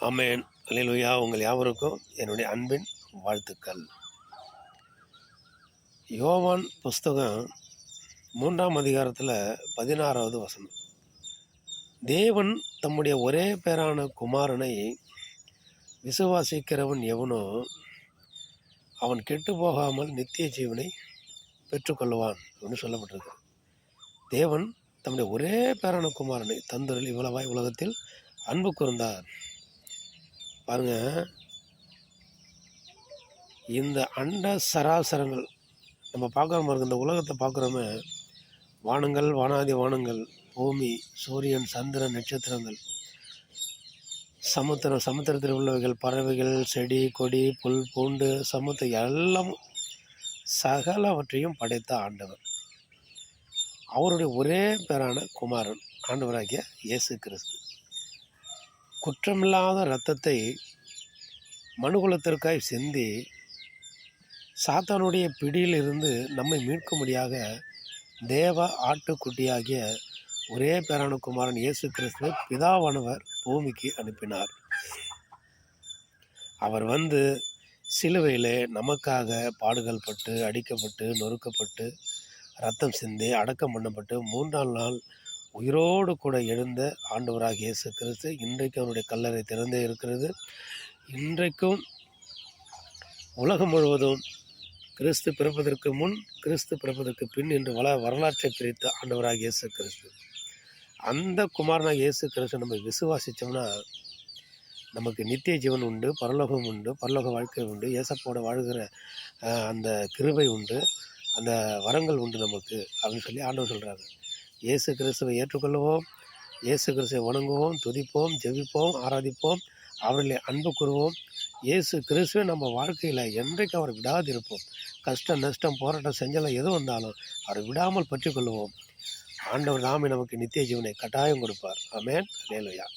ஆமென். அல்லேலூயா. உங்கள் யாவருக்கும் என்னுடைய அன்பின் வாழ்த்துக்கள். யோவான் புஸ்தகம் 3ஆம் அதிகாரத்தில் 16வது வசனம். தேவன் தம்முடைய ஒரே பேரான குமாரனை விசுவாசிக்கிறவன் எவனோ அவன் கெட்டு போகாமல் நித்திய ஜீவனை பெற்றுக்கொள்வான் அப்படின்னு சொல்லப்பட்டிருக்கு. தேவன் தம்முடைய ஒரே பேரான குமாரனை தந்தரில் இவ்வளவாய் உலகத்தில் அன்பு கூர்ந்தார். பாருங்க, இந்த அண்ட சராசரங்கள் நம்ம பார்க்குறோமா இருக்கு, இந்த உலகத்தை பார்க்குறோமே, வானங்கள், வானாதி வானங்கள், பூமி, சூரியன், சந்திரன், நட்சத்திரங்கள், சமுத்திரத்தில் உள்ளவைகள், பறவைகள், செடி கொடி, புல் பூண்டு, சமுத்திரம் எல்லாம் சகலவற்றையும் படைத்த ஆண்டவர். அவருடைய ஒரே பேரான குமாரன் ஆண்டவராகிய இயேசு கிறிஸ்து குற்றமில்லாத இரத்தத்தை மனுகுலத்திற்காய் சிந்தி சாத்தானுடைய பிடியிலிருந்து நம்மை மீட்கும்படியாக தேவ ஆட்டுக்குட்டியாகிய ஒரே பேரான குமாரன் இயேசு கிறிஸ்துவை பிதாவானவர் பூமிக்கு அனுப்பினார். அவர் வந்து சிலுவையிலே நமக்காக பாடுகள் பட்டு, அடிக்கப்பட்டு, நொறுக்கப்பட்டு, ரத்தம் சிந்தி, அடக்கம் பண்ணப்பட்டு 3ஆம் நாள் உயிரோடு கூட எழுந்த ஆண்டவராக இயேசு கிறிஸ்து இன்றைக்கு அவருடைய கல்லறை திறந்தே இருக்கிறது. இன்றைக்கும் உலகம் முழுவதும் கிறிஸ்து பிறப்பதற்கு முன், கிறிஸ்து பிறப்பதற்கு பின் என்று வரலாற்றை பிரித்த ஆண்டவராக இயேசு கிறிஸ்து. அந்த குமாரனாக இயேசு கிறிஸ்து நம்ம விசுவாசித்தோம்னா நமக்கு நித்திய ஜீவன் உண்டு, பரலோகம் உண்டு, பரலோக வாழ்க்கை உண்டு, இயேசப்போட வாழ்கிற அந்த கிருபை உண்டு, அந்த வரங்கள் உண்டு நமக்கு அப்படின்னு சொல்லி ஆண்டவர் சொல்கிறாங்க. இயேசு கிறிஸ்துவை ஏற்றுக்கொள்வோம், இயேசு கிறிஸ்துவை வணங்குவோம், துதிப்போம், ஜெபிப்போம், ஆராதிப்போம், அவர்களை அன்பு கூறுவோம். இயேசு கிறிஸ்துவை நம்ம வாழ்க்கையில் என்றைக்கு அவர் விடாதிருப்போம். கஷ்டம், நஷ்டம், போராட்டம், செஞ்சலாம் எது வந்தாலும் அவரை விடாமல் பற்றி கொள்வோம். ஆண்டவர் தாமே நமக்கு நித்திய ஜீவனை கட்டாயம் கொடுப்பார். ஆமென். அல்லேலூயா.